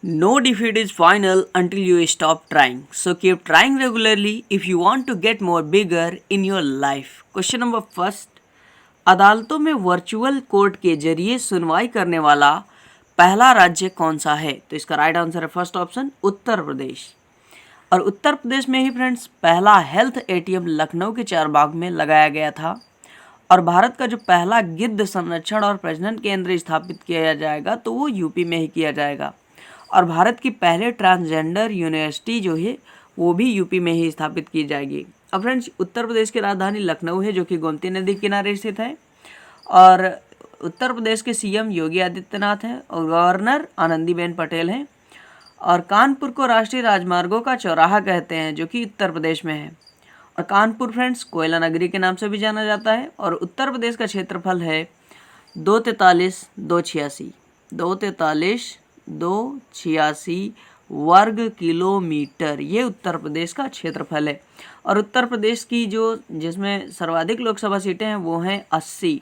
No defeat is final until you stop trying. So keep trying regularly if you want to get more bigger in your life. Question number first, अदालतों में virtual court के जरिए सुनवाई करने वाला पहला राज्य कौन सा है? तो इसका राइट आंसर है फर्स्ट ऑप्शन उत्तर प्रदेश। और उत्तर प्रदेश में ही फ्रेंड्स पहला हेल्थ एटीएम लखनऊ के चारबाग में लगाया गया था। और भारत का जो पहला गिद्ध संरक्षण और प्रजनन केंद्र स्थापित किया जाएगा तो वो यूपी में ही किया जाएगा। और भारत की पहले ट्रांसजेंडर यूनिवर्सिटी जो है वो भी यूपी में ही स्थापित की जाएगी। अब फ्रेंड्स उत्तर प्रदेश की राजधानी लखनऊ है जो कि गोमती नदी के किनारे स्थित है। और उत्तर प्रदेश के सीएम योगी आदित्यनाथ हैं और गवर्नर आनंदीबेन पटेल हैं। और कानपुर को राष्ट्रीय राजमार्गों का चौराहा कहते हैं जो कि उत्तर प्रदेश में है। और कानपुर फ्रेंड्स कोयला नगरी के नाम से भी जाना जाता है। और उत्तर प्रदेश का क्षेत्रफल है 243,286 वर्ग किलोमीटर। ये उत्तर प्रदेश का क्षेत्रफल है। और उत्तर प्रदेश की जो जिसमें सर्वाधिक लोकसभा सीटें हैं वो हैं 80।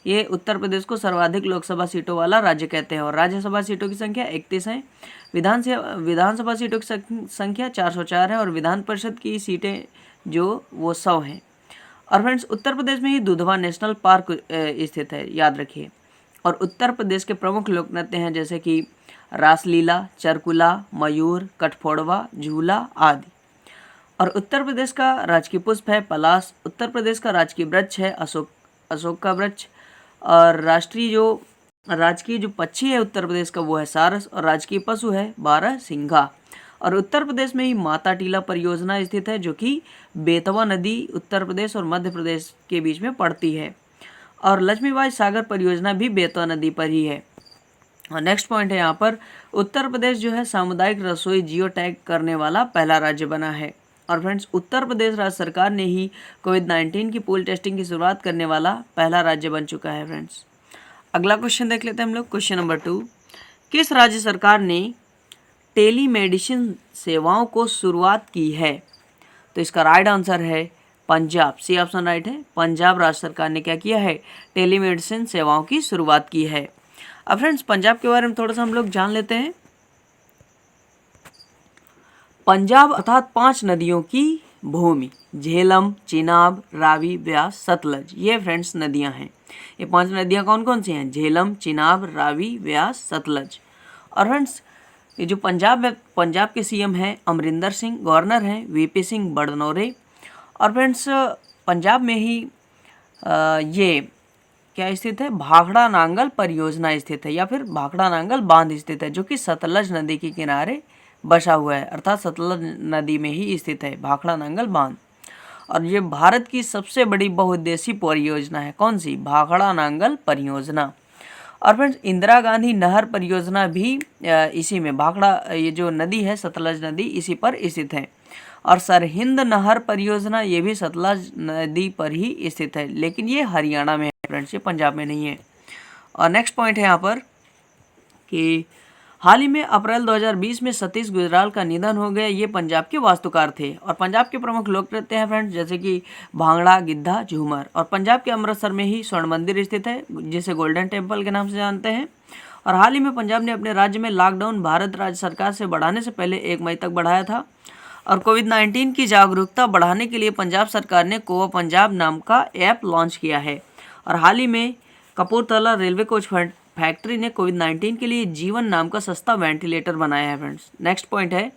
ये उत्तर प्रदेश को सर्वाधिक लोकसभा सीटों वाला राज्य कहते हैं। और राज्यसभा सीटों की संख्या 31 है। विधानसभा सीटों की संख्या 404 है। और विधान परिषद की सीटें जो वो 100 हैं। और फ्रेंड्स उत्तर प्रदेश में ही दुधवा नेशनल पार्क स्थित है, याद रखिए। और उत्तर प्रदेश के प्रमुख लोक नृत्य हैं जैसे कि रासलीला, चरकुला, मयूर, कठफोड़वा, झूला आदि। और उत्तर प्रदेश का राजकीय पुष्प है पलाश। उत्तर प्रदेश का राजकीय वृक्ष है अशोक का वृक्ष। और राजकीय जो पक्षी है उत्तर प्रदेश का वो है सारस। और राजकीय पशु है बारहसिंघा। और उत्तर प्रदेश में ही माता टीला परियोजना स्थित है जो कि बेतवा नदी उत्तर प्रदेश और मध्य प्रदेश के बीच में पड़ती है। और लक्ष्मीबाई सागर परियोजना भी बेतवा नदी पर ही है। और नेक्स्ट पॉइंट है यहाँ पर, उत्तर प्रदेश जो है सामुदायिक रसोई जियो टैग करने वाला पहला राज्य बना है। और फ्रेंड्स उत्तर प्रदेश राज्य सरकार ने ही कोविड-19 की पूल टेस्टिंग की शुरुआत करने वाला पहला राज्य बन चुका है। फ्रेंड्स अगला क्वेश्चन देख लेते हैं हम लोग। क्वेश्चन नंबर 2, किस राज्य सरकार ने टेलीमेडिसिन सेवाओं को शुरुआत की है? तो इसका राइट आंसर है पंजाब। सी ऑप्शन राइट है। पंजाब राज्य सरकार ने क्या किया है? टेलीमेडिसिन सेवाओं की शुरुआत की है। अब फ्रेंड्स पंजाब के बारे में थोड़ा सा हम लोग जान लेते हैं। पंजाब अर्थात 5 नदियों की भूमि, झेलम, चिनाब, रावी, ब्यास, सतलज, ये फ्रेंड्स नदियां हैं। ये 5 नदियां कौन कौन सी हैं? झेलम, चिनाब, रावी, ब्यास, सतलज। और फ्रेंड्स ये जो पंजाब है, पंजाब के सीएम हैं अमरिंदर सिंह, गवर्नर हैं वीपी सिंह बड़नौरे। और फ्रेंड्स पंजाब में ही ये क्या स्थित है? भाखड़ा नांगल परियोजना स्थित है या फिर भाखड़ा नांगल बांध स्थित है जो कि सतलज नदी के किनारे बसा हुआ है, अर्थात सतलज नदी में ही स्थित है भाखड़ा नांगल बांध। और ये भारत की सबसे बड़ी बहुउद्देशीय परियोजना है। कौन सी? भाखड़ा नांगल परियोजना। और फ्रेंड्स इंदिरा गांधी नहर परियोजना भी इसी में भाखड़ा, ये जो नदी है सतलज नदी, इसी पर स्थित है। और सरहिंद नहर परियोजना ये भी सतलज नदी पर ही स्थित है, लेकिन ये हरियाणा में है फ्रेंड्स, ये पंजाब में नहीं है। और नेक्स्ट पॉइंट है यहाँ पर कि हाल ही में अप्रैल 2020 में सतीश गुजराल का निधन हो गया। ये पंजाब के वास्तुकार थे। और पंजाब के प्रमुख लोक नृत्य हैं फ्रेंड्स जैसे कि भांगड़ा, गिद्धा, झूमर। और पंजाब के अमृतसर में ही स्वर्ण मंदिर स्थित है जिसे गोल्डन टेम्पल के नाम से जानते हैं। और हाल ही में पंजाब ने अपने राज्य में लॉकडाउन भारत राज्य सरकार से बढ़ाने से पहले 1 मई तक बढ़ाया था। और कोविड-19 की जागरूकता बढ़ाने के लिए पंजाब सरकार ने कोवा पंजाब नाम का ऐप लॉन्च किया है। और हाल ही में कपूरथला रेलवे कोच फैक्ट्री ने कोविड-19 के लिए जीवन नाम का सस्ता वेंटिलेटर बनाया है। फ्रेंड्स नेक्स्ट पॉइंट है,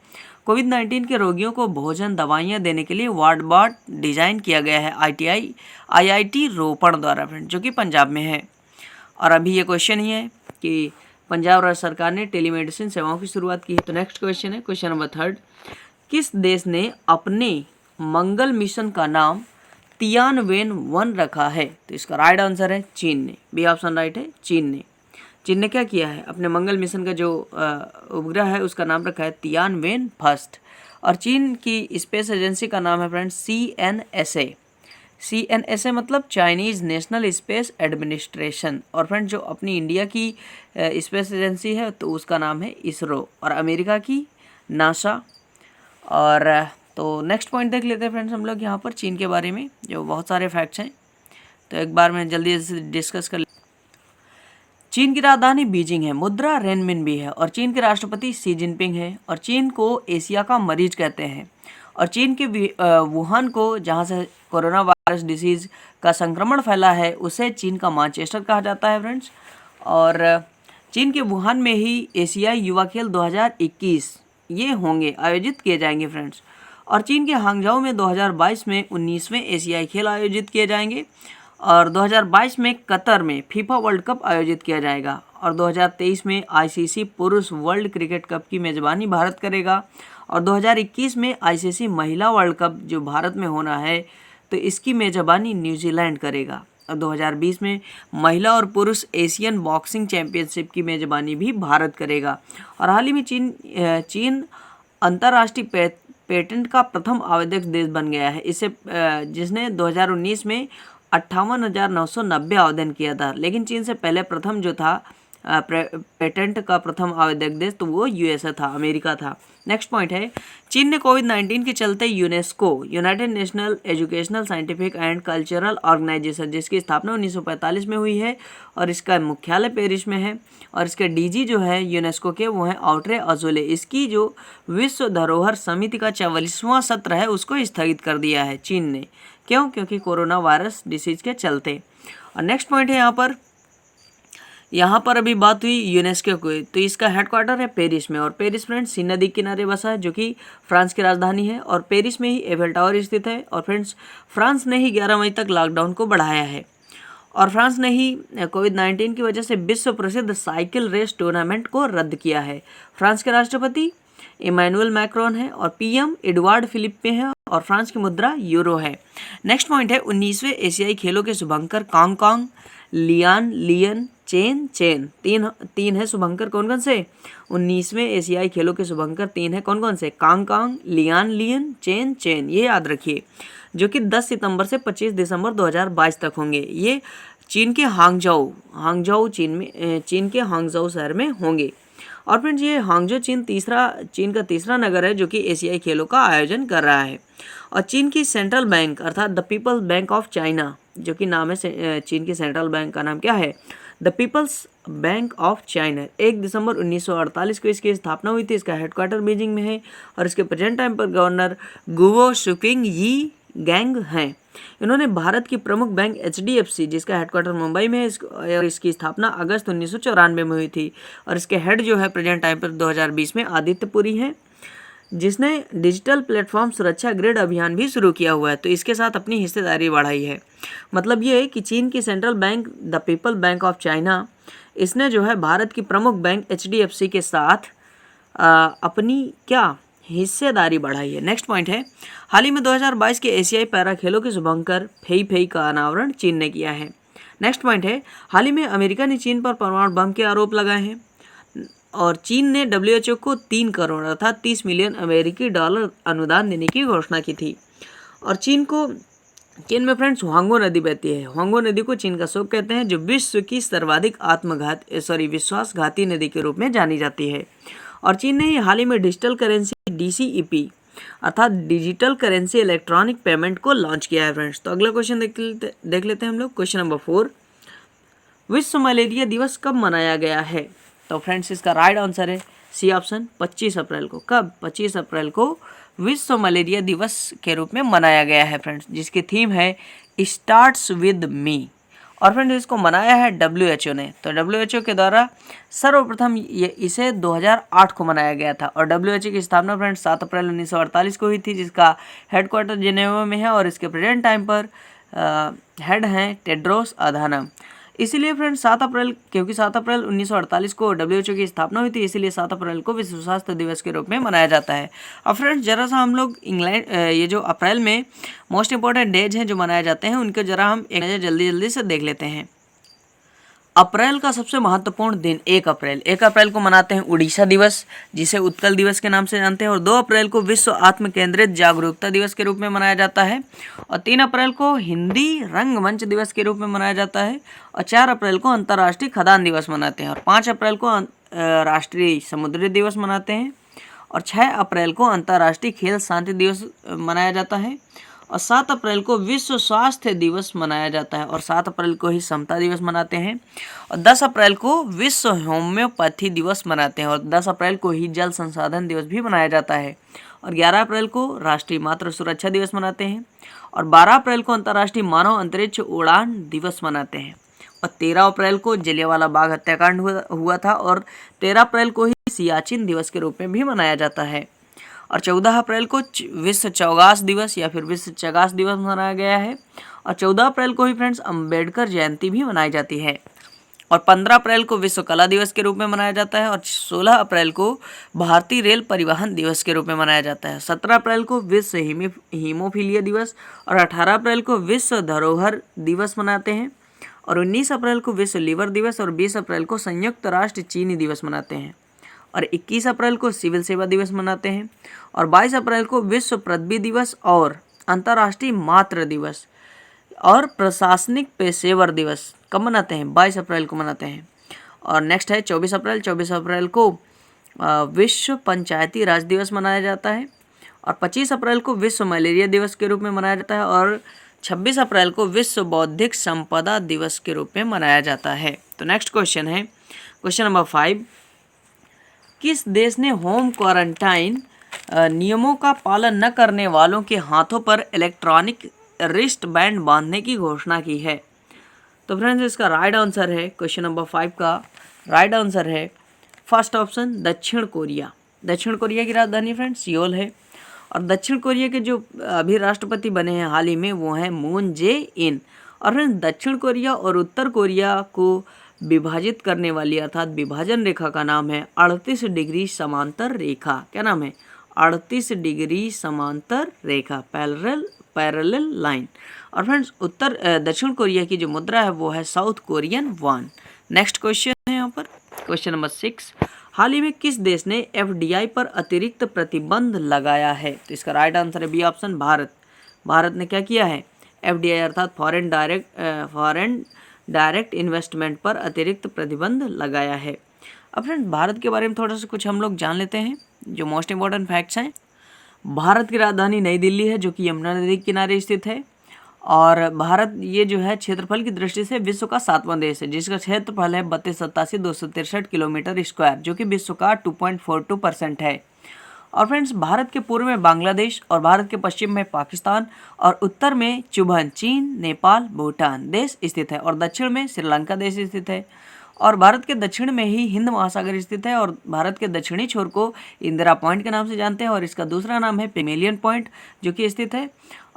कोविड-19 के रोगियों को भोजन दवाइयाँ देने के लिए वार्ड बार्ड डिजाइन किया गया है IIT रोपड़ द्वारा फ्रेंड्स, जो कि पंजाब में है। और अभी ये क्वेश्चन ही है कि पंजाब राज्य सरकार ने टेलीमेडिसिन सेवाओं की शुरुआत की है। तो नेक्स्ट क्वेश्चन है क्वेश्चन नंबर 3, किस देश ने अपने मंगल मिशन का नाम तियानवेन-1 रखा है? तो इसका राइट आंसर है चीन ने। बी ऑप्शन राइट है, चीन ने क्या किया है? अपने मंगल मिशन का जो उपग्रह है उसका नाम रखा है तियानवेन फर्स्ट। और चीन की स्पेस एजेंसी का नाम है फ्रेंड्स CNSA मतलब चाइनीज़ नेशनल स्पेस एडमिनिस्ट्रेशन। और फ्रेंड्स जो अपनी इंडिया की स्पेस एजेंसी है तो उसका नाम है इसरो। और अमेरिका की नासा। और तो नेक्स्ट पॉइंट देख लेते हैं फ्रेंड्स हम लोग यहाँ पर चीन के बारे में, जो बहुत सारे फैक्ट्स हैं तो एक बार मैं जल्दी से डिस्कस कर। चीन की राजधानी बीजिंग है, मुद्रा रेनमिनबी है, और चीन के राष्ट्रपति शी जिनपिंग है, और चीन को एशिया का मरीज कहते हैं, और चीन के वुहान को, जहां से कोरोना वायरस डिसीज का संक्रमण फैला है, उसे चीन का मैनचेस्टर कहा जाता है फ्रेंड्स। और चीन के वुहान में ही एशियाई युवा खेल 2021 ये होंगे, आयोजित किए जाएंगे फ्रेंड्स। और चीन के हांगझाओ में 2022 में 19वें एशियाई खेल आयोजित किए जाएंगे, और 2022 में कतर में फीफा वर्ल्ड कप आयोजित किया जाएगा, और 2023 में आईसीसी पुरुष वर्ल्ड क्रिकेट कप की मेज़बानी भारत करेगा, और 2021 में आईसीसी महिला वर्ल्ड कप जो भारत में होना है तो इसकी मेज़बानी न्यूजीलैंड करेगा, और 2020 में महिला और पुरुष एशियन बॉक्सिंग चैंपियनशिप की मेज़बानी भी भारत करेगा। और हाल ही में चीन अंतर्राष्ट्रीय पेटेंट का प्रथम आवेदक देश बन गया है, इससे जिसने 2019 में 58,990 आवेदन किया था, लेकिन चीन से पहले प्रथम जो था पेटेंट का प्रथम आवेदक देश तो वो यूएसए था, अमेरिका था। नेक्स्ट पॉइंट है, चीन ने कोविड-19 के चलते UNESCO United National Educational Scientific and Cultural Organisation, जिसकी स्थापना 1945 में हुई है और इसका मुख्यालय पेरिस में है, और इसके डीजी जो है यूनेस्को के वो हैं ऑड्रे अज़ोले। इसकी जो विश्व धरोहर समिति का 44वां सत्र है उसको स्थगित कर दिया है चीन ने। क्यों? क्योंकि कोरोना वायरस डिसीज के चलते। और नेक्स्ट पॉइंट है यहाँ पर अभी बात हुई यूनेस्को की, तो इसका हेडक्वार्टर है पेरिस में, और पेरिस फ्रेंड्स सीन नदी किनारे बसा है जो कि फ्रांस की राजधानी है, और पेरिस में ही एफेल टावर स्थित है। और फ्रेंड्स फ्रांस ने ही 11 मई तक लॉकडाउन को बढ़ाया है, और फ्रांस ने ही कोविड-19 की वजह से विश्व प्रसिद्ध साइकिल रेस टूर्नामेंट को रद्द किया है। फ्रांस के राष्ट्रपति इमैनुअल मैक्रोन है, और पीएम एडवार्ड फिलिप्पे है, और फ्रांस की मुद्रा यूरो है। नेक्स्ट पॉइंट है, 19वें एशियाई खेलों के शुभंकर कांग, लियान, लियन, चेन तीन है शुभंकर। कौन कौन से? 19वें एशियाई खेलों के शुभंकर 3 है। कौन कौन से? कांग, लियान, लियन, चेन, ये याद रखिए, जो कि 10 सितंबर से 25 दिसंबर 2022 तक होंगे। ये चीन के हांगझाओ चीन के हांगझाओ शहर में होंगे। और फ्रेंड्स ये हांगझो चीन का तीसरा नगर है जो कि एशियाई खेलों का आयोजन कर रहा है। और चीन की सेंट्रल बैंक अर्थात the People's Bank of China, जो कि नाम है चीन की सेंट्रल बैंक का नाम क्या है? The People's Bank of China. 1 दिसंबर 1948 को इसकी स्थापना हुई थी। इसका हेडक्वार्टर बीजिंग में है, और इसके प्रेजेंट टाइम पर गवर्नर गुओ शुकिंग यी गैंग हैं। इन्होंने भारत की प्रमुख बैंक HDFC, जिसका हेडक्वार्टर मुंबई में है, और इसकी स्थापना अगस्त 1994 में हुई थी, और इसके हेड जो है प्रेजेंट टाइम पर 2020 में आदित्य पुरी हैं, जिसने डिजिटल प्लेटफॉर्म सुरक्षा ग्रिड अभियान भी शुरू किया हुआ है, तो इसके साथ अपनी हिस्सेदारी बढ़ाई है। मतलब ये है कि चीन की central bank the people bank of China, इसने जो है भारत की प्रमुख बैंक HDFC के साथ अपनी क्या हिस्सेदारी बढ़ाई है। नेक्स्ट पॉइंट है, हाल ही में 2022 के एशियाई पैरा खेलों के शुभंकर फेई का अनावरण चीन ने किया है। नेक्स्ट पॉइंट है, हाल ही में अमेरिका ने चीन पर परमाणु बम के आरोप लगाए हैं, और चीन ने WHO को 3 करोड़ अर्थात 30 मिलियन अमेरिकी डॉलर अनुदान देने की घोषणा की थी। और चीन में फ्रेंड्स हुआंगो नदी बहती है। हुआंगो नदी को चीन का शोक कहते हैं, जो विश्व की सर्वाधिक विश्वासघाती नदी के रूप में जानी जाती है। और चीन ने हाल ही में डिजिटल करेंसी DCEP अर्थात डिजिटल करेंसी इलेक्ट्रॉनिक पेमेंट को लॉन्च किया है फ्रेंड्स। तो अगला क्वेश्चन देख लेते हैं हम लोग। क्वेश्चन नंबर 4, विश्व मलेरिया दिवस कब मनाया गया है? तो फ्रेंड्स इसका राइट आंसर है सी ऑप्शन, 25 अप्रैल को। कब? 25 अप्रैल को विश्व मलेरिया दिवस के रूप में मनाया गया है फ्रेंड्स, जिसकी थीम है स्टार्ट्स विद मी। और फ्रेंड्स इसको मनाया है WHO ने। तो WHO के द्वारा सर्वप्रथम इसे 2008 को मनाया गया था, और WHO की स्थापना फ्रेंड्स 7 अप्रैल 1948 को हुई थी, जिसका हेडक्वार्टर जिनेवा में है, और इसके प्रेजेंट टाइम पर हेड हैं टेड्रोस अधानम। इसीलिए फ्रेंड्स 7 अप्रैल, क्योंकि 7 अप्रैल 1948 को WHO की स्थापना हुई थी, इसीलिए 7 अप्रैल को विश्व स्वास्थ्य दिवस के रूप में मनाया जाता है। अब फ्रेंड्स जरा सा हम लोग ये जो अप्रैल में मोस्ट इंपॉर्टेंट डेज हैं जो मनाए जाते हैं, उनको जरा हम एक नज़र जल्दी से देख लेते हैं। अप्रैल का सबसे महत्वपूर्ण दिन 1 अप्रैल को मनाते हैं उड़ीसा दिवस, जिसे उत्कल दिवस के नाम से जानते हैं, और 2 अप्रैल को विश्व आत्म केंद्रित जागरूकता दिवस के रूप में मनाया जाता है, और 3 अप्रैल को हिंदी रंगमंच दिवस के रूप में मनाया जाता है, और 4 अप्रैल को अंतर्राष्ट्रीय खदान दिवस मनाते हैं, और 5 अप्रैल को राष्ट्रीय समुद्री दिवस मनाते हैं, और 6 अप्रैल को अंतर्राष्ट्रीय खेल शांति दिवस मनाया जाता है, और 7 अप्रैल को विश्व स्वास्थ्य दिवस मनाया जाता है और 7 अप्रैल को ही समता दिवस मनाते हैं और 10 अप्रैल को विश्व होम्योपैथी दिवस मनाते हैं और 10 अप्रैल को ही जल संसाधन दिवस भी मनाया जाता है और 11 अप्रैल को राष्ट्रीय मातृ सुरक्षा दिवस मनाते हैं और 12 अप्रैल को अंतर्राष्ट्रीय मानव अंतरिक्ष उड़ान दिवस मनाते हैं और 13 अप्रैल को जलियांवाला बाग हत्याकांड हुआ था और 13 अप्रैल को ही सियाचिन दिवस के रूप में भी मनाया जाता है और 14 अप्रैल को विश्व चौगास दिवस या फिर विश्व चगास दिवस मनाया गया है और 14 अप्रैल को ही फ्रेंड्स अंबेडकर जयंती भी मनाई जाती है और 15 अप्रैल को विश्व कला दिवस के रूप में मनाया जाता है और 16 अप्रैल को भारतीय रेल परिवहन दिवस के रूप में मनाया जाता है। 17 अप्रैल को विश्व हीमोफीलिया दिवस और 18 अप्रैल को विश्व धरोहर दिवस मनाते हैं और 19 अप्रैल को विश्व लीवर दिवस और 20 अप्रैल को संयुक्त राष्ट्र चीनी दिवस मनाते हैं और 21 अप्रैल को सिविल सेवा दिवस मनाते हैं और 22 अप्रैल को विश्व पृथ्वी दिवस और अंतर्राष्ट्रीय मातृ दिवस और प्रशासनिक पेशेवर दिवस कब मनाते हैं? 22 अप्रैल को मनाते हैं। और नेक्स्ट है 24 अप्रैल। 24 अप्रैल को विश्व पंचायती राज दिवस मनाया जाता है और 25 अप्रैल को विश्व मलेरिया दिवस के रूप में मनाया जाता है और 26 अप्रैल को विश्व बौद्धिक संपदा दिवस के रूप में मनाया जाता है। तो नेक्स्ट क्वेश्चन है क्वेश्चन नंबर 5। किस देश ने होम क्वारंटाइन नियमों का पालन न करने वालों के हाथों पर इलेक्ट्रॉनिक रिस्ट बैंड बांधने की घोषणा की है? तो फ्रेंड्स इसका राइट आंसर है क्वेश्चन नंबर 5 का राइट आंसर है फर्स्ट ऑप्शन दक्षिण कोरिया। दक्षिण कोरिया की राजधानी फ्रेंड्स सियोल है और दक्षिण कोरिया के जो अभी राष्ट्रपति बने हैं हाल ही में वो हैं मून जे इन। और फ्रेंड्स दक्षिण कोरिया और उत्तर कोरिया को विभाजित करने वाली अर्थात विभाजन रेखा का नाम है 38 डिग्री समांतर रेखा। क्या नाम है? 38 डिग्री समांतर रेखा, पैरेलल लाइन। और फ्रेंड्स दक्षिण कोरिया की जो मुद्रा है वो है south Korean von. Next question है यहाँ पर क्वेश्चन नंबर 6। हाल ही में किस देश ने एफडीआई पर अतिरिक्त प्रतिबंध लगाया है? तो इसका राइट आंसर है बी ऑप्शन भारत। भारत ने क्या किया है? एफडीआई अर्थात फॉरेन डायरेक्ट इन्वेस्टमेंट पर अतिरिक्त प्रतिबंध लगाया है। अब फ्रेंड भारत के बारे में थोड़ा सा कुछ हम लोग जान लेते हैं जो मोस्ट इंपॉर्टेंट फैक्ट्स हैं। भारत की राजधानी नई दिल्ली है जो कि यमुना नदी के किनारे स्थित है और भारत ये जो है क्षेत्रफल की दृष्टि से विश्व का 7वां देश है जिसका क्षेत्रफल है 32,87,263 किलोमीटर स्क्वायर जो कि विश्व का 2.42% है। और फ्रेंड्स भारत के पूर्व में बांग्लादेश और भारत के पश्चिम में पाकिस्तान और उत्तर में चुभन चीन, नेपाल, भूटान देश स्थित है और दक्षिण में श्रीलंका देश स्थित है और भारत के दक्षिण में ही हिंद महासागर स्थित है और भारत के दक्षिणी छोर को इंदिरा पॉइंट के नाम से जानते हैं और इसका दूसरा नाम है पिगमेलियन पॉइंट जो कि स्थित है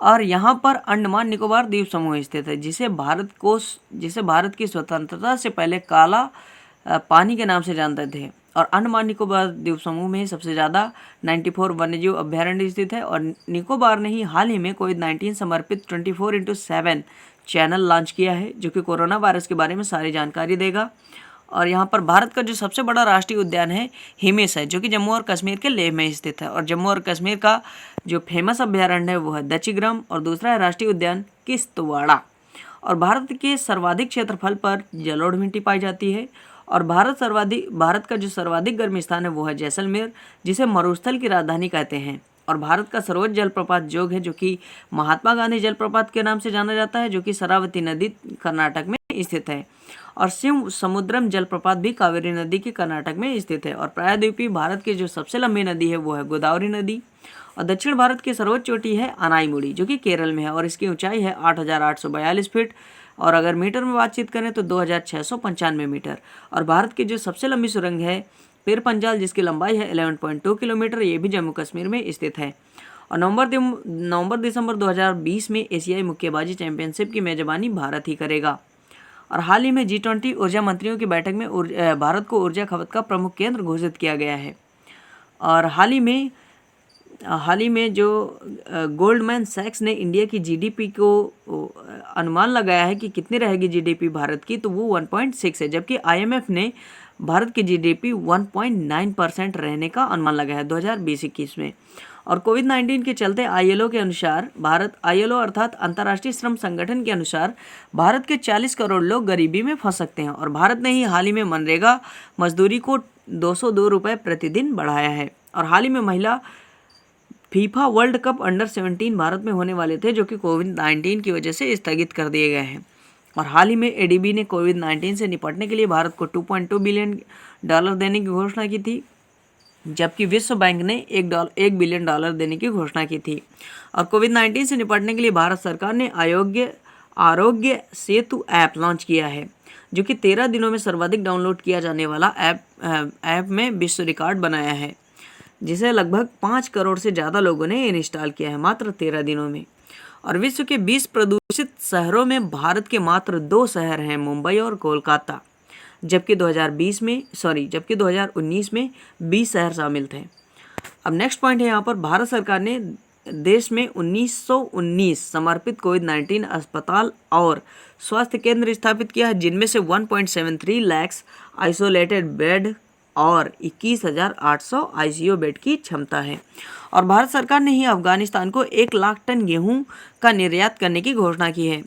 और यहाँ पर अंडमान निकोबार द्वीप समूह स्थित है जिसे भारत की स्वतंत्रता से पहले काला पानी के नाम से जानते थे। और अंडमान निकोबार द्वीप समूह में सबसे ज़्यादा 94 वन्यजीव अभ्यारण्य स्थित है और निकोबार ने ही हाल ही में कोविड-19 समर्पित 24/7 चैनल लॉन्च किया है जो कि कोरोना वायरस के बारे में सारी जानकारी देगा। और यहाँ पर भारत का जो सबसे बड़ा राष्ट्रीय उद्यान है हिमेश है जो कि जम्मू और कश्मीर के लेह में स्थित है और जम्मू और कश्मीर का जो फेमस अभ्यारण्य है वो है दचिग्राम और दूसरा है राष्ट्रीय उद्यान किश्तवाड़। और भारत के सर्वाधिक क्षेत्रफल पर जलोढ़ मिट्टी पाई जाती है और भारत का जो सर्वाधिक गर्म स्थान है वो है जैसलमेर जिसे मरुस्थल की राजधानी कहते हैं। और भारत का सर्वोच्च जलप्रपात जोग है जो कि महात्मा गांधी जलप्रपात के नाम से जाना जाता है जो कि शरावती नदी कर्नाटक में स्थित है और शिव समुद्रम जलप्रपात भी कावेरी नदी के कर्नाटक में स्थित है। और प्रायद्वीपीय भारत की जो सबसे लंबी नदी है वो है गोदावरी नदी और दक्षिण भारत की सर्वोच्च चोटी है अनाईमुड़ी जो कि केरल में है और इसकी ऊंचाई है 8,842 फीट और अगर मीटर में बातचीत करें तो 2,695 मीटर। और भारत की जो सबसे लंबी सुरंग है पीर पंजाल जिसकी लंबाई है 11.2 किलोमीटर ये भी जम्मू कश्मीर में स्थित है। और नवंबर दिसंबर 2020 में एशियाई मुक्केबाजी चैंपियनशिप की मेजबानी भारत ही करेगा। और हाल ही में G20 ऊर्जा मंत्रियों की बैठक में भारत को ऊर्जा खपत का प्रमुख केंद्र घोषित किया गया है। और हाल ही में जो गोल्डमैन सैक्स ने इंडिया की जीडीपी को अनुमान लगाया है कि कितनी रहेगी जीडीपी भारत की तो वो 1.6 है जबकि IMF ने भारत की जीडीपी 1.9% रहने का अनुमान लगाया है 2020-21 में। और कोविड-19 के चलते ILO के अनुसार ILO अर्थात अंतर्राष्ट्रीय श्रम संगठन के अनुसार भारत के 40 करोड़ लोग गरीबी में फंस सकते हैं। और भारत ने ही हाल ही में मनरेगा मजदूरी को 202 रुपये प्रतिदिन बढ़ाया है। और हाल ही में महिला FIFA world cup under 17 Bharat में होने वाले थे, जो कि कोविड-19 की वजह से स्थगित कर दिए गए हैं। और हाल ही में एडीबी ने कोविड-19 से निपटने के लिए भारत को $2.2 बिलियन देने की घोषणा की थी, जबकि विश्व बैंक ने $1 बिलियन देने की घोषणा की थी। और कोविड-19 से निपटने के लिए भारत सरकार ने आरोग्य सेतु ऐप लॉन्च किया है, जो कि 13 दिनों में सर्वाधिक डाउनलोड किया जाने वाला ऐप में विश्व रिकॉर्ड बनाया है, जिसे लगभग 5 करोड़ से ज़्यादा लोगों ने इंस्टॉल किया है मात्र 13 दिनों में। और विश्व के 20 प्रदूषित शहरों में भारत के मात्र 2 शहर हैं, मुंबई और कोलकाता, जबकि 2019 में 20 शहर शामिल थे। अब नेक्स्ट पॉइंट है यहाँ पर, भारत सरकार ने देश में 1919 समर्पित कोविड-19 अस्पताल और स्वास्थ्य केंद्र स्थापित किया है, जिनमें से 1.73 लाख आइसोलेटेड बेड और 21,800 आईसीयू बेड की क्षमता है। और भारत सरकार ने ही अफगानिस्तान को 1 लाख टन गेहूं का निर्यात करने की घोषणा की है।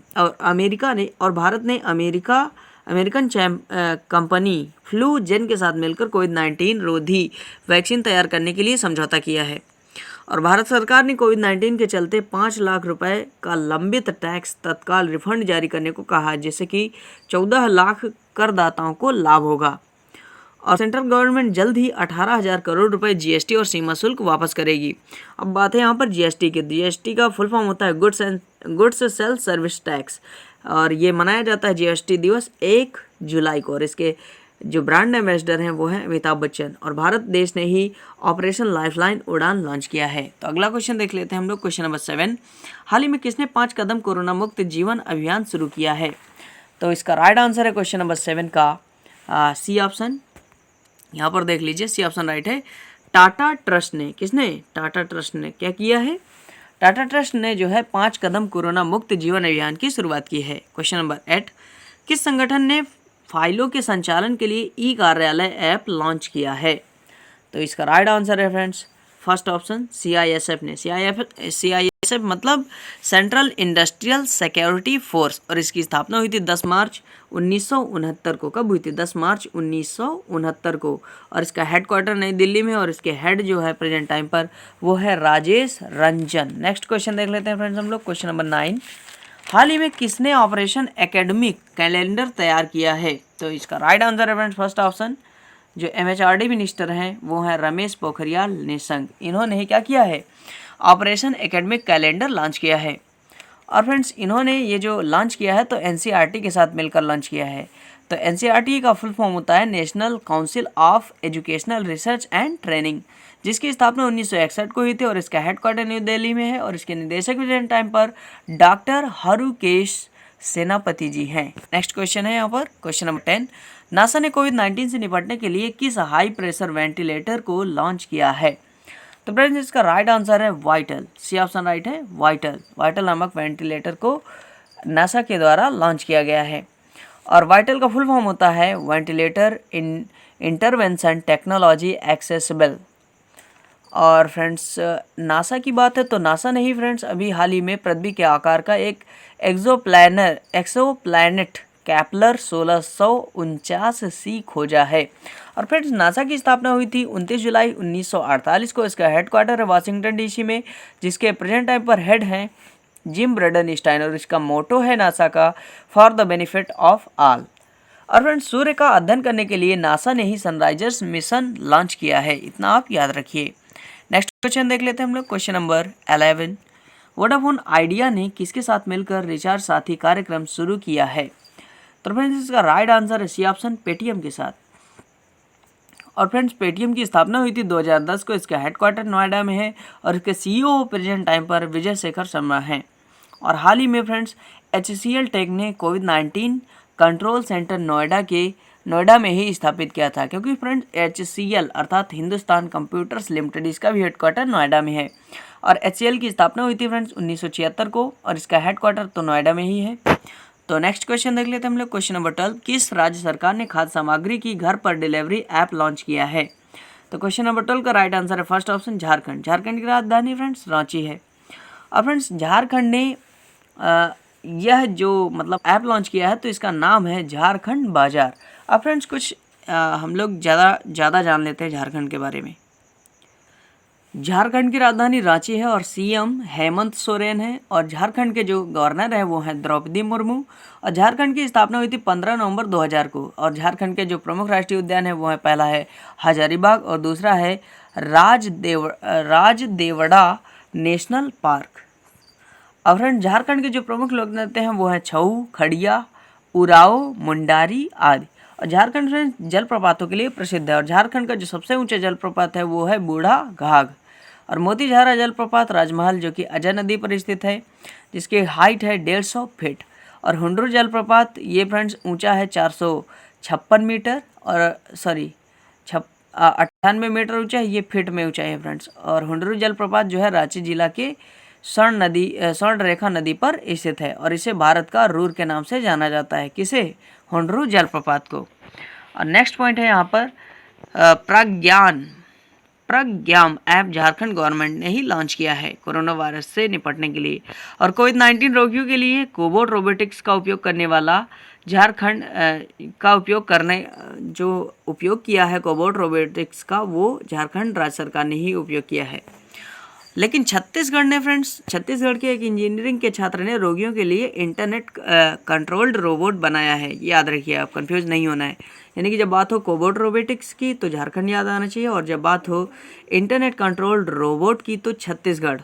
और भारत ने अमेरिकन कंपनी फ्लूजेन के साथ मिलकर कोविड-19 रोधी वैक्सीन तैयार करने के लिए समझौता किया है। और भारत सरकार ने कोविड-19 के चलते 5 लाख रुपए का लंबित टैक्स तत्काल रिफंड जारी करने को कहा, जिससे कि 14 लाख करदाताओं को लाभ होगा। और सेंट्रल गवर्नमेंट जल्द ही 18,000 करोड़ रुपए जीएसटी और सीमा शुल्क वापस करेगी। अब बात है यहाँ पर जीएसटी की। जीएसटी का फुल फॉर्म होता है गुड्स सेल्स सर्विस टैक्स, और ये मनाया जाता है जीएसटी दिवस 1 जुलाई को। और इसके जो ब्रांड एम्बेसडर हैं वो हैं अमिताभ बच्चन। और भारत देश ने ही ऑपरेशन लाइफलाइन उड़ान लॉन्च किया है। तो अगला क्वेश्चन देख लेते हैं हम लोग, क्वेश्चन नंबर 7। हाल ही में किसने 5 कदम कोरोना मुक्त जीवन अभियान शुरू किया है? तो इसका राइट आंसर है क्वेश्चन नंबर 7 का सी ऑप्शन। यहाँ पर देख लीजिए, सी ऑप्शन राइट है। टाटा ट्रस्ट ने, किसने? टाटा ट्रस्ट ने क्या किया है? टाटा ट्रस्ट ने जो है 5 कदम कोरोना मुक्त जीवन अभियान की शुरुआत की है। क्वेश्चन नंबर 8, किस संगठन ने फाइलों के संचालन के लिए ई कार्यालय ऐप लॉन्च किया है? तो इसका राइट आंसर है फ्रेंड्स फर्स्ट ऑप्शन, सीआईएसएफ ने। सीआईएसएफ मतलब सेंट्रल इंडस्ट्रियल सिक्योरिटी फोर्स, और इसकी स्थापना हुई थी 10 मार्च 1969 को। कब हुई थी? 10 मार्च 1969 को। और इसका हेडक्वार्टर नई दिल्ली में, और इसके हेड जो है प्रेजेंट टाइम पर वो है राजेश रंजन। नेक्स्ट क्वेश्चन देख लेते हैं फ्रेंड्स हम लोग, क्वेश्चन नंबर 9। हाल ही में किसने ऑपरेशन एकेडमिक कैलेंडर तैयार किया है? तो इसका राइट आंसर है फ्रेंड्स फर्स्ट ऑप्शन, जो एमएचआरडी मिनिस्टर हैं वो हैं रमेश पोखरियाल निशंक। इन्होंने ही क्या किया है? ऑपरेशन एकेडमिक कैलेंडर लॉन्च किया है। और फ्रेंड्स इन्होंने ये जो लॉन्च किया है तो एनसीईआरटी के साथ मिलकर लॉन्च किया है। तो एनसीईआरटी का फुल फॉर्म होता है national council of educational research and training, जिसकी स्थापना 1961 को हुई थी, और इसका हेडक्वार्टर न्यू दिल्ली में है। और इसके निदेशक प्रेजेंट टाइम पर डॉक्टर हरुकेश सेनापति जी हैं। नेक्स्ट क्वेश्चन है यहाँ पर, क्वेश्चन नंबर 10। नासा ने कोविड-19 से निपटने के लिए किस हाई प्रेशर वेंटिलेटर को लॉन्च किया है? तो फ्रेंड्स इसका राइट आंसर है वाइटल। सी ऑप्शन राइट है, वाइटल नामक वेंटिलेटर को नासा के द्वारा लॉन्च किया गया है। और वाइटल का फुल फॉर्म होता है वेंटिलेटर इंटरवेंशन टेक्नोलॉजी एक्सेसिबल। और फ्रेंड्स नासा की बात है तो नासा ने ही फ्रेंड्स अभी हाल ही में पृथ्वी के आकार का एक एक्सोप्लैनेट कैप्लर 1649c खोजा है। और फ्रेंड्स नासा की स्थापना हुई थी 29 जुलाई 1948 को। इसका हेडक्वार्टर है वाशिंगटन डीसी में, जिसके प्रेजेंट टाइम पर हेड हैं जिम ब्रेडनस्टाइन। और इसका मोटो है नासा का for the benefit of all. और फ्रेंड्स सूर्य का अध्ययन करने के लिए नासा ने ही सनराइजर्स मिशन लॉन्च किया है, इतना आप याद रखिए। नेक्स्ट क्वेश्चन देख लेते हैं हम लोग, क्वेश्चन नंबर 11। वोडाफोन आइडिया ने किसके साथ मिलकर रिचार्ज साथी कार्यक्रम शुरू किया है? तो फ्रेंड्स इसका राइट आंसर है सी ऑप्शन, पेटीएम के साथ। और फ्रेंड्स पेटीएम की स्थापना हुई थी 2010 को। इसका हेडक्वार्टर नोएडा में है, और इसके सीईओ प्रेजेंट टाइम पर विजय शेखर शर्मा हैं। और हाल ही में फ्रेंड्स HCL टेक ने कोविड-19 कंट्रोल सेंटर नोएडा में ही स्थापित किया था, क्योंकि फ्रेंड्स HCL अर्थात हिंदुस्तान कंप्यूटर्स लिमिटेड, इसका भी हेडक्वार्टर नोएडा में है। और HCL की स्थापना हुई थी फ्रेंड्स 1976 को, और इसका हेडक्वार्टर तो नोएडा में ही है। तो नेक्स्ट क्वेश्चन देख लेते हैं हम लोग, क्वेश्चन नंबर 12। किस राज्य सरकार ने खाद्य सामग्री की घर पर डिलीवरी ऐप लॉन्च किया है? तो क्वेश्चन नंबर 12 का राइट आंसर है फर्स्ट ऑप्शन, झारखंड। झारखंड की राजधानी फ्रेंड्स रांची है। और फ्रेंड्स झारखंड ने यह जो मतलब ऐप लॉन्च किया है तो इसका नाम है झारखंड बाजार। अब फ्रेंड्स कुछ हम लोग ज़्यादा जान लेते हैं झारखंड के बारे में। झारखंड की राजधानी रांची है और सीएम हेमंत सोरेन है और झारखंड के जो गवर्नर है वो हैं द्रौपदी मुर्मू और झारखंड की स्थापना हुई थी 15 नवंबर 2000 को और झारखंड के जो प्रमुख राष्ट्रीय उद्यान है वो है, पहला है हजारीबाग और दूसरा है राजदेवड़ा नेशनल पार्क। और फ्रेंड झारखंड के जो प्रमुख लोक नृत्य हैं वो हैं छऊ, खड़िया, उराओ, मुंडारी आदि। और झारखंड फ्रेंड जलप्रपातों के लिए प्रसिद्ध है और झारखंड का जो सबसे ऊंचा जलप्रपात है वो है बूढ़ा घाघ। और मोतीझारा जलप्रपात राजमहल जो कि अजय नदी पर स्थित है जिसकी हाइट है 150 फीट। और हुंडरू जलप्रपात ये फ्रेंड्स ऊंचा है 456 मीटर और 98 मीटर ऊंचा है, ये फीट में ऊंचा है फ्रेंड्स। और हुंडरू जलप्रपात जो है रांची जिला के स्वर्ण रेखा नदी पर स्थित है और इसे भारत का रूर के नाम से जाना जाता है। किसे? हुंडरू जलप्रपात को। और नेक्स्ट पॉइंट है यहाँ पर प्रज्ञाम ऐप झारखंड गवर्नमेंट ने ही लॉन्च किया है कोरोना वायरस से निपटने के लिए। और कोविड-19 रोगियों के लिए कोबोट रोबोटिक्स का उपयोग करने वाला झारखंड का उपयोग किया है कोबोट रोबोटिक्स का, वो झारखंड राज्य सरकार ने ही उपयोग किया है। लेकिन छत्तीसगढ़ के एक इंजीनियरिंग के छात्र ने रोगियों के लिए इंटरनेट कंट्रोल्ड रोबोट बनाया है। याद रखिए, आप कंफ्यूज नहीं होना है। यानी कि जब बात हो कोबोट रोबोटिक्स की तो झारखंड याद आना चाहिए और जब बात हो इंटरनेट कंट्रोल्ड रोबोट की तो छत्तीसगढ़।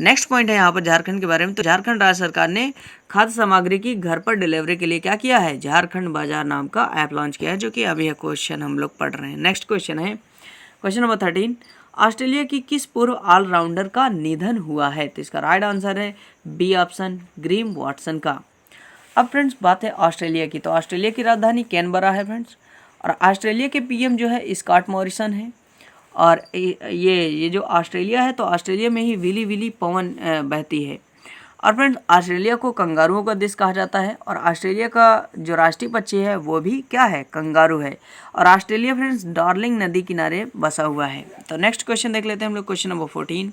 नेक्स्ट पॉइंट है यहाँ पर झारखंड के बारे में। तो झारखंड राज्य सरकार ने खाद्य सामग्री की घर पर डिलीवरी के लिए क्या किया है? झारखंड बाजार नाम का ऐप लॉन्च किया है, जो कि अभी क्वेश्चन हम लोग पढ़ रहे हैं। नेक्स्ट क्वेश्चन है क्वेश्चन नंबर 13। ऑस्ट्रेलिया की किस पूर्व ऑलराउंडर का निधन हुआ है? तो इसका राइट आंसर है बी ऑप्शन, ग्रीम वॉटसन का। अब फ्रेंड्स बात है ऑस्ट्रेलिया की, तो ऑस्ट्रेलिया की राजधानी कैनबरा है फ्रेंड्स और ऑस्ट्रेलिया के पीएम जो है स्कॉट मॉरिसन है। और ये जो ऑस्ट्रेलिया है तो ऑस्ट्रेलिया में ही विली विली पवन बहती है। और फ्रेंड्स ऑस्ट्रेलिया को कंगारुओं का देश कहा जाता है और ऑस्ट्रेलिया का जो राष्ट्रीय पक्षी है वो भी क्या है? कंगारू है। और ऑस्ट्रेलिया फ्रेंड्स डार्लिंग नदी किनारे बसा हुआ है। तो नेक्स्ट क्वेश्चन देख लेते हैं हम लोग, क्वेश्चन नंबर 14।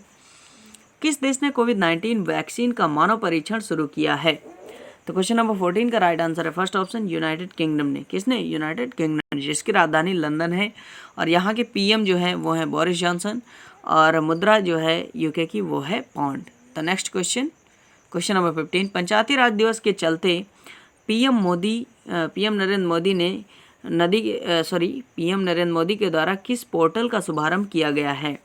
किस देश ने कोविड-19 वैक्सीन का मानव परीक्षण शुरू किया है? तो क्वेश्चन नंबर 14 का राइट आंसर है फर्स्ट ऑप्शन, यूनाइटेड किंगडम ने। किसने? यूनाइटेड किंगडम, जिसकी राजधानी लंदन है और यहाँ के पीएम जो है वो है बोरिस जॉनसन और मुद्रा जो है यूके की वो है पाउंड। तो नेक्स्ट क्वेश्चन नंबर 15। पंचायती राज दिवस के चलते पीएम नरेंद्र मोदी के द्वारा किस पोर्टल का शुभारंभ किया गया है?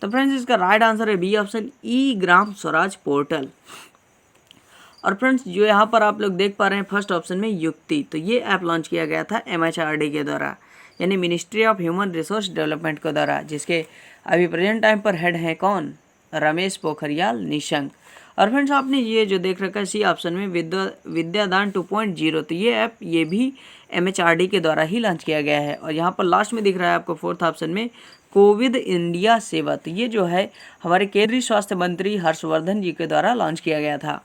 तो फ्रेंड्स इसका राइट आंसर है बी ऑप्शन, ई ग्राम स्वराज पोर्टल। और फ्रेंड्स जो यहाँ पर आप लोग देख पा रहे हैं फर्स्ट ऑप्शन में युक्ति, तो ये ऐप लॉन्च किया गया था MHRD के द्वारा, यानी ministry of human resource development के द्वारा, जिसके अभी प्रेजेंट टाइम पर हेड हैं कौन? रमेश पोखरियाल निशंक। और फ्रेंड्स आपने ये जो देख रखा है सी ऑप्शन में विद्यादान 2.0, तो ये ऐप ये भी MHRD के द्वारा ही लॉन्च किया गया है। और यहाँ पर लास्ट में दिख रहा है आपको फोर्थ ऑप्शन में कोविड इंडिया सेवा, तो ये जो है हमारे केंद्रीय स्वास्थ्य मंत्री हर्षवर्धन जी के द्वारा लॉन्च किया गया था।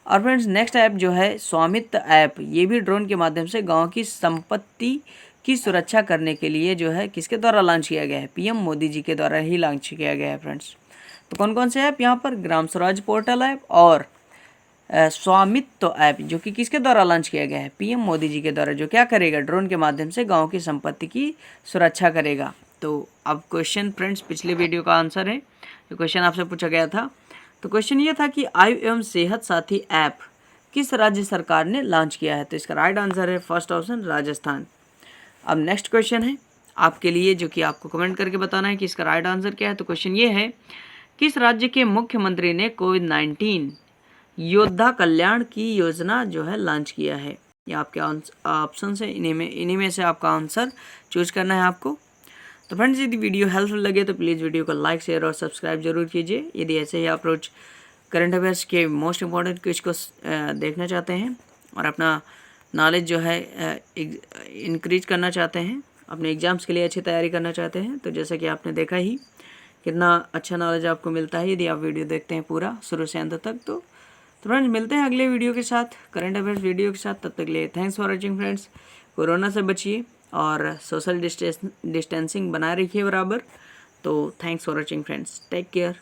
और फ्रेंड्स नेक्स्ट ऐप जो है स्वामित्व ऐप, ये भी ड्रोन के माध्यम से गाँव की संपत्ति की सुरक्षा करने के लिए जो है किसके द्वारा लॉन्च किया गया है? PM मोदी जी के द्वारा ही लॉन्च किया गया है फ्रेंड्स। तो कौन कौन से ऐप यहाँ पर? ग्राम स्वराज पोर्टल ऐप और स्वामित्व ऐप, जो कि किसके द्वारा लॉन्च किया गया है? PM मोदी जी के द्वारा, जो क्या करेगा? ड्रोन के माध्यम से गांव की संपत्ति की सुरक्षा करेगा। तो अब क्वेश्चन फ्रेंड्स पिछले वीडियो का आंसर है, जो क्वेश्चन आपसे पूछा गया था। तो क्वेश्चन ये था कि आयु एवं सेहत साथी ऐप किस राज्य सरकार ने लॉन्च किया है? तो इसका राइट आंसर है फर्स्ट ऑप्शन, राजस्थान। अब नेक्स्ट क्वेश्चन है आपके लिए, जो कि आपको कमेंट करके बताना है कि इसका राइट आंसर क्या है। तो क्वेश्चन ये है, किस राज्य के मुख्यमंत्री ने कोविड-19 योद्धा कल्याण की योजना जो है लॉन्च किया है? ये आपके ऑप्शन है, इन्हीं में से आपका आंसर चूज करना है आपको। तो फ्रेंड्स यदि वीडियो हेल्पफुल लगे तो प्लीज़ वीडियो को लाइक, शेयर और सब्सक्राइब जरूर कीजिए। यदि ऐसे ही आप रोज करंट अफेयर्स के मोस्ट इम्पॉर्टेंट क्विज को देखना चाहते हैं और अपना नॉलेज जो है इंक्रीज करना चाहते हैं, अपने एग्जाम्स के लिए अच्छी तैयारी करना चाहते हैं, तो जैसा कि आपने देखा ही कितना अच्छा नॉलेज आपको मिलता है यदि आप वीडियो देखते हैं पूरा शुरू से अंत तक। तो फ्रेंड्स मिलते हैं अगले वीडियो के साथ, करंट अफेयर्स वीडियो के साथ। तब तक के लिए thanks for watching friends. Corona से बचिए और सोशल डिस्टेंसिंग बनाए रखिए बराबर। तो thanks for watching friends, take care.